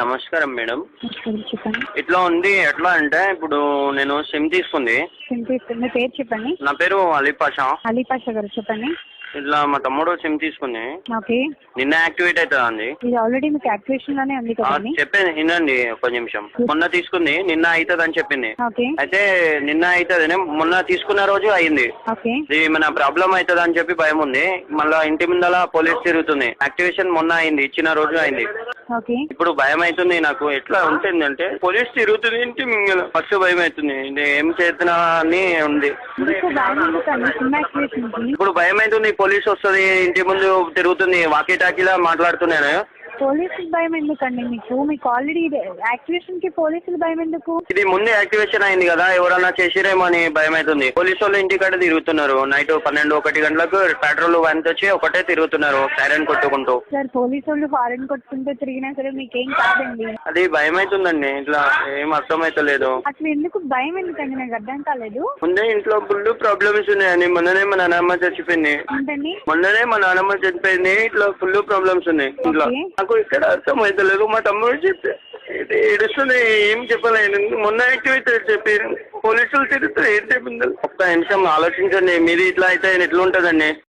నమస్కారం మేడం. చెప్పండి. ఇట్లా ఉంది. ఎట్లా అంటే ఇప్పుడు నేను సిమ్ తీసుకుంది. మీ పేరు చెప్పండి. నా పేరు అలీ పాషా. అలీ పాషా గారు చెప్పండి. ఇట్లా మా తమ్ముడు సిమ్ తీసుకుంది. ఓకే. నిన్న యాక్టివేట్ అవుతుందా అండి? ఇది ఆల్రెడీ మీకు యాక్టివేషన్ లోనే ఉంది కదండి. చెప్పేది వినండి ఒక నిమిషం. మొన్న తీసుకుంది, నిన్న అవుతుంది అని చెప్పింది. ఓకే. అయితే నిన్న అవుతుంది, మొన్న తీసుకున్న రోజు అయింది. ఓకే. ఇది మన ప్రాబ్లం అవుతుంది అని చెప్పి భయం ఉంది. మళ్ళీ ఇంటి ముందల పోలీస్ తిరుగుతుంది. యాక్టివేషన్ మొన్న అయింది, ఇచ్చిన రోజు అయింది. ఓకే. ఇప్పుడు భయం అవుతుంది నాకు. ఎట్లా ఉంటుంది అంటే పోలీస్ తిరుగుతుంది ఇంటి ముంగల, ఫస్ట్ భయం అవుతుంది. ఇది ఏం చేస్తున్నా అని ఉంది. ఇప్పుడు భయం అవుతుంది, పోలీస్ వస్తుంది ఇంటి ముందు తిరుగుతుంది, వాకీ టాకీలా మాట్లాడుతున్నాను. పోలీసులు భయం ఎందుకండి మీకు ఆల్రెడీ యాక్టివేషన్ కి పోలీసులు భయం ఎందుకు? ఇది ముందే యాక్టివేషన్ అయింది కదా, ఎవరన్నా చేసిరేమో అని భయం అవుతుంది. పోలీసు వాళ్ళు ఇంటికాడ తిరుగుతున్నారు. నైట్ 12-1 గంటలకు పెట్రోల్ వ్యాన్ వచ్చి ఒకటే తిరుగుతున్నారు సైరన్ కొట్టుకుంటూ. సార్ పోలీసు వాళ్ళు హారన్ కొట్టుకుంటూ తిరిగినా సరే మీకేం కాదండి. అది భయం అవుతుందండి. ఇట్లా ఏం అర్థమైతలేదు. అసలు ఎందుకు భయం ఎందుకండి? నాకు అర్థం కాలేదు. ముందే ఇంట్లో ఫుల్ ప్రాబ్లమ్స్ ఉన్నాయని. మొన్ననే మా నాన్నమ్మ చచ్చిపోయింది. ఏంటండి? మొన్ననే మా నాన్నమ్మ చచ్చిపోయింది. ఇట్లా ఫుల్ ప్రాబ్లమ్స్ ఉన్నాయి ఇంట్లో. నాకు ఇక్కడ అర్థమైతలేదు. మా తమ్ముడు చెప్పి ఇది ఏడుస్తుంది, ఏం చెప్పలేదు. మొన్న యాక్టివేట్ చెప్పి పోలీసులు తిరుగుతారు, ఏం చెప్పింది. ఒక్క నిమిషం ఆలోచించండి. మీది ఇట్లా అయితే ఎట్లా ఉంటుందండి?